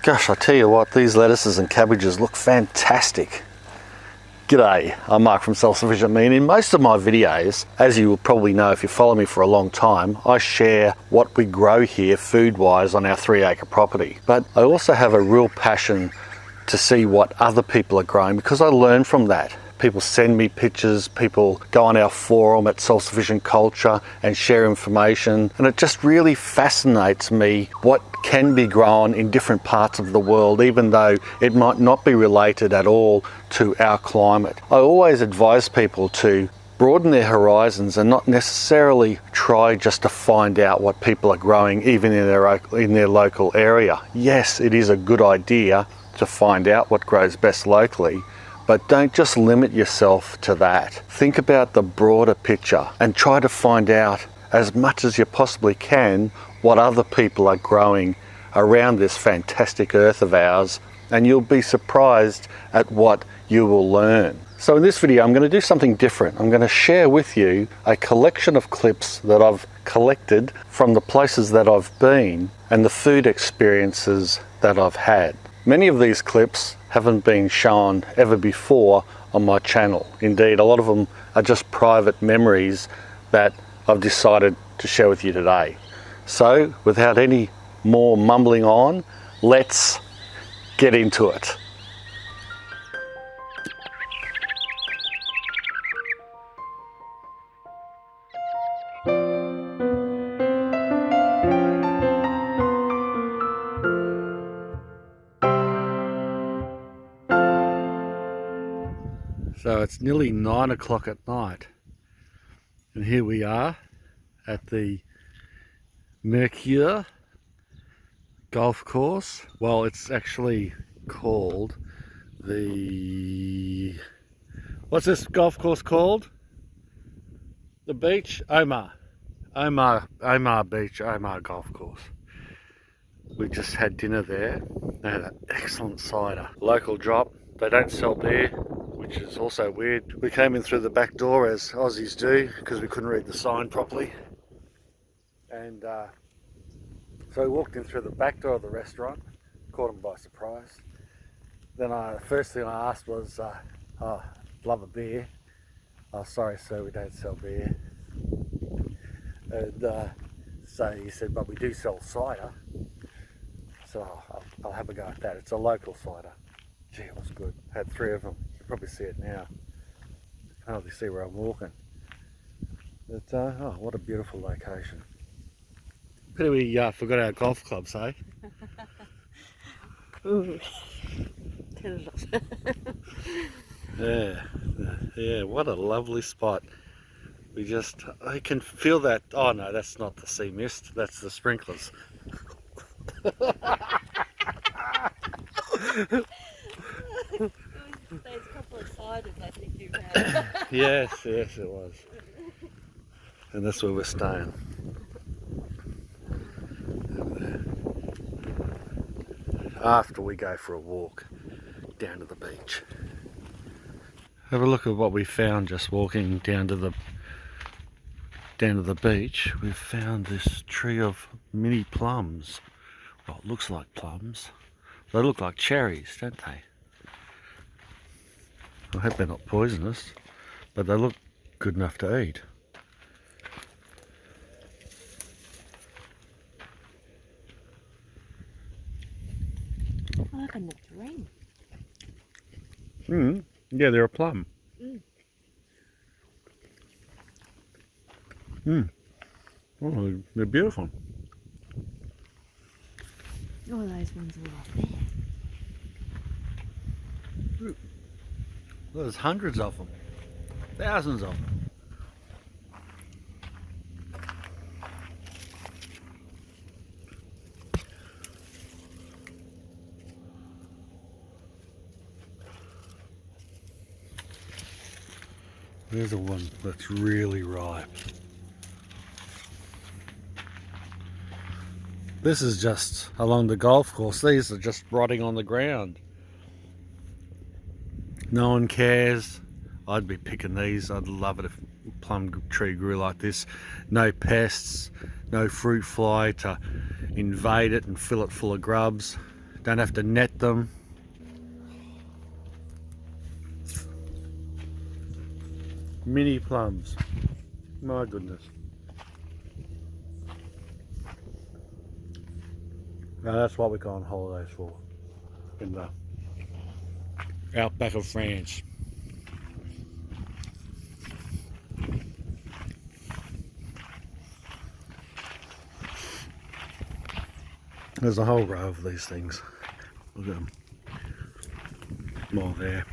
Gosh, I tell you what, these lettuces and cabbages look fantastic. G'day, I'm Mark from Self-sufficiency, and in most of my videos, as you will probably know if you follow me for a long time, I share what we grow here food-wise on our 3-acre property. But I also have a real passion to see what other people are growing because I learn from that. People send me pictures, people go on our forum at Self-Sufficient Culture and share information, and it just really fascinates me what can be grown in different parts of the world, even though it might not be related at all to our climate. I always advise people to broaden their horizons and not necessarily try just to find out what people are growing even in their local area. Yes, it is a good idea to find out what grows best locally, but don't just limit yourself to that. Think about the broader picture and try to find out as much as you possibly can what other people are growing around this fantastic earth of ours, and you'll be surprised at what you will learn. So in this video, I'm going to do something different. I'm going to share with you a collection of clips that I've collected from the places that I've been and the food experiences that I've had. Many of these clips haven't been shown ever before on my channel. Indeed, a lot of them are just private memories that I've decided to share with you today. So, without any more mumbling on, let's get into it. So it's nearly 9 o'clock at night, and here we are at the Mercure golf course. Well, it's actually called the... What's this golf course called? The beach? Omaha Beach, Omaha golf course. We just had dinner there. They had an excellent cider. Local drop. They don't sell beer, which is also weird. We came in through the back door as Aussies do because we couldn't read the sign properly. And so we walked in through the back door of the restaurant, caught them by surprise. Then the first thing I asked was, oh, love a beer. Oh, sorry sir, we don't sell beer. And so he said, but we do sell cider. So I'll have a go at that. It's a local cider. Gee, it was good. Had 3 of them. You can probably see it now. You can hardly see where I'm walking. But, oh, what a beautiful location. Pity we forgot our golf clubs, eh? Ooh. Yeah, what a lovely spot. I can feel that. Oh no, that's not the sea mist, that's the sprinklers. Those couple of ciders I think you've had. Yes, it was. And that's where we're staying. After we go for a walk down to the beach. Have a look at what we found just walking down to the beach. We've found this tree of mini plums. Well, it looks like plums. They look like cherries, don't they? I hope they're not poisonous, but they look good enough to eat. I like a nectarine. Yeah, they're a plum. Oh, they're beautiful. All those ones are right there. There's hundreds of them. Thousands of them. There's the one that's really ripe. This is just along the golf course. These are just rotting on the ground. No one cares. I'd be picking these. I'd love it if a plum tree grew like this. No pests, no fruit fly to invade it and fill it full of grubs. Don't have to net them. Mini plums. My goodness. Now that's what we go on holidays for. In the outback of France. There's a whole row of these things. Look at them. More there.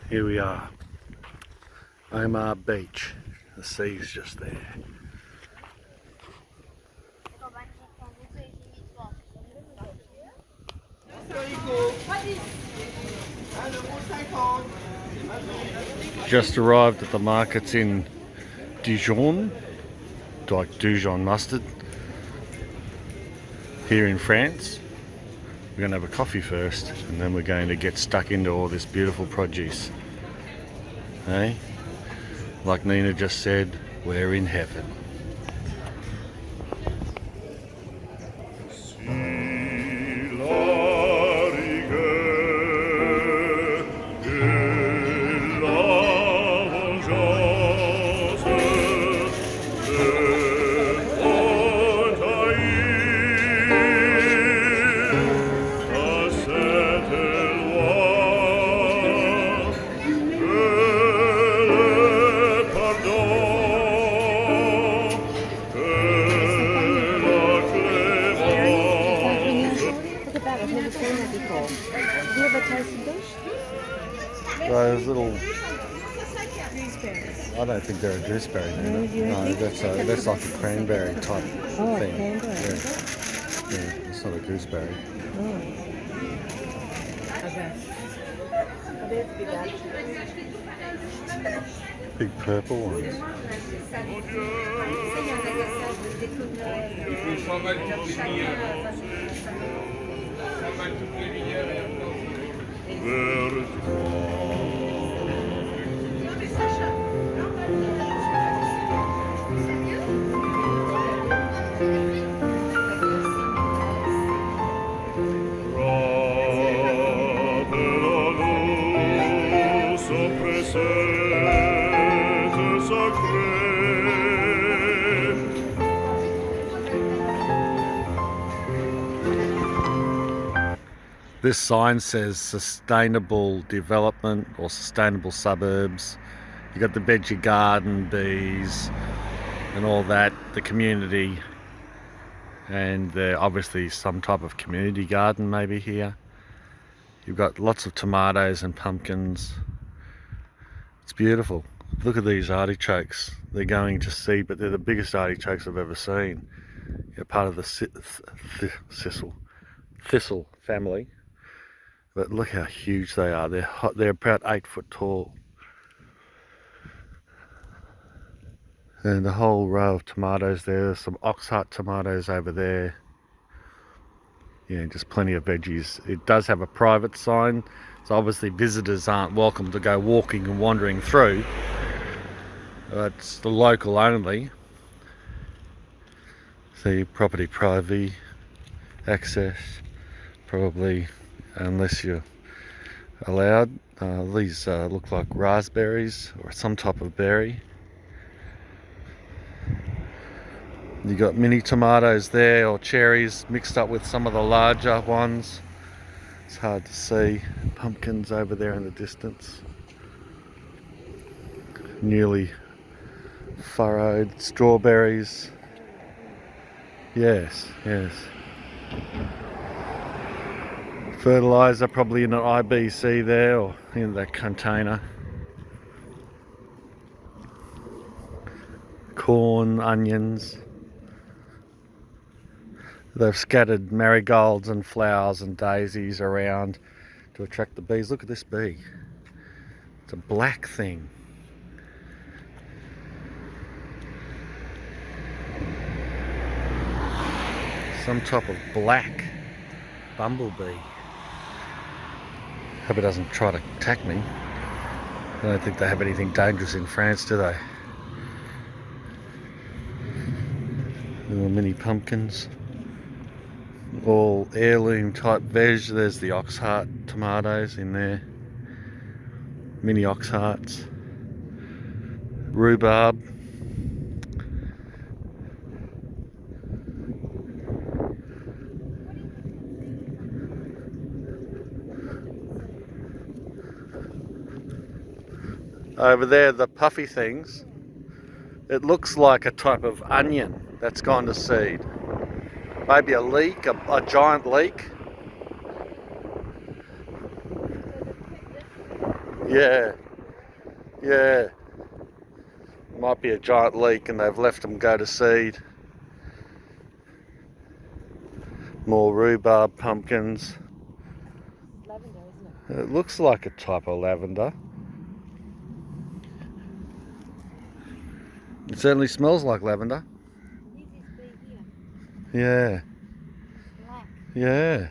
Here we are. Omaha Beach. The sea's just there. Just arrived at the markets in Dijon, like Dijon mustard, here in France. We're going to have a coffee first, and then we're going to get stuck into all this beautiful produce. Hey? Like Nina just said, we're in heaven. Those little, I don't think they're a gooseberry. No, that's like a cranberry type thing. Cranberry. Yeah, it's not a gooseberry. Oh. Okay. Big purple ones. This sign says sustainable development or sustainable suburbs. You got the veggie garden, bees and all that, the community, and obviously some type of community garden maybe here. You've got lots of tomatoes and pumpkins. It's beautiful. Look at these artichokes. They're going to seed, but they're the biggest artichokes I've ever seen. They're part of the thistle family. But look how huge they are. They're about 8 foot tall. And a whole row of tomatoes there. There's some oxheart tomatoes over there. Yeah, just plenty of veggies. It does have a private sign, so obviously visitors aren't welcome to go walking and wandering through. It's the local only. See, property private access, probably unless you're allowed. These look like raspberries or some type of berry. You got mini tomatoes there, or cherries mixed up with some of the larger ones. It's hard to see. Pumpkins over there in the distance. Newly furrowed strawberries. Yes, yes. Fertilizer probably in an IBC there, or in that container. Corn, onions. They've scattered marigolds and flowers and daisies around to attract the bees. Look at this bee. It's a black thing. Some type of black bumblebee. Hope it doesn't try to attack me. I don't think they have anything dangerous in France, do they? Little mini pumpkins. All heirloom type veg. There's the ox heart tomatoes in there. Mini ox hearts. Rhubarb. Over there, the puffy things, it looks like a type of onion that's gone to seed. Maybe a leek, a giant leek. Yeah, yeah. Might be a giant leek and they've left them go to seed. More rhubarb pumpkins. Lavender, isn't it? It looks like a type of lavender. It certainly smells like lavender. This is big here. Yeah, Black. yeah.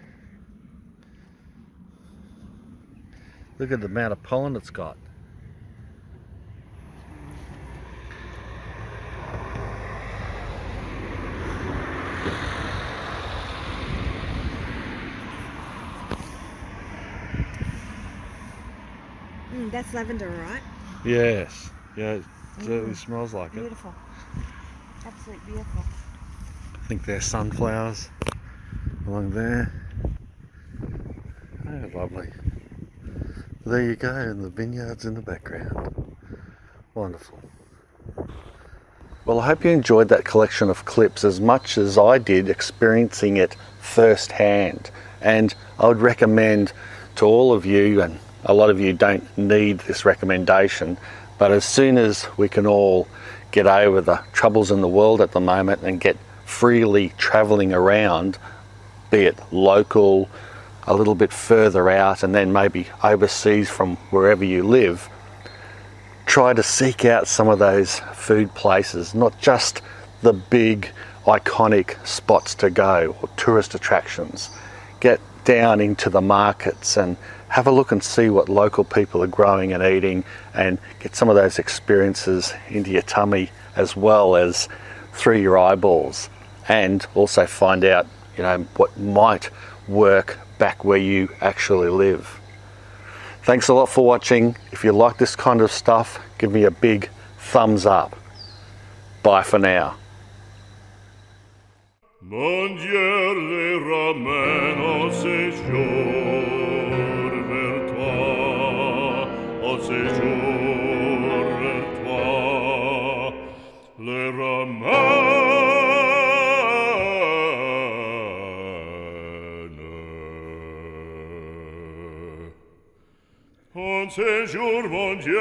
Look at the amount of pollen it's got. That's lavender, right? Yes, yeah, it certainly smells like it. Beautiful. Absolutely beautiful. I think they're sunflowers along there. Oh, lovely. There you go, and the vineyards in the background. Wonderful. Well, I hope you enjoyed that collection of clips as much as I did experiencing it firsthand. And I would recommend to all of you, and a lot of you don't need this recommendation, but as soon as we can all get over the troubles in the world at the moment and get freely travelling around, be it local, a little bit further out, and then maybe overseas from wherever you live, try to seek out some of those food places, not just the big iconic spots to go or tourist attractions. Get down into the markets and have a look and see what local people are growing and eating, and get some of those experiences into your tummy as well as through your eyeballs, and also find out, you know, what might work back where you actually live. Thanks a lot for watching. If you like this kind of stuff, give me a big thumbs up. Bye for now. Mon Dieu les ramène au séjour vers toi, au séjour vers toi, les ramène. Un séjour, mon Dieu,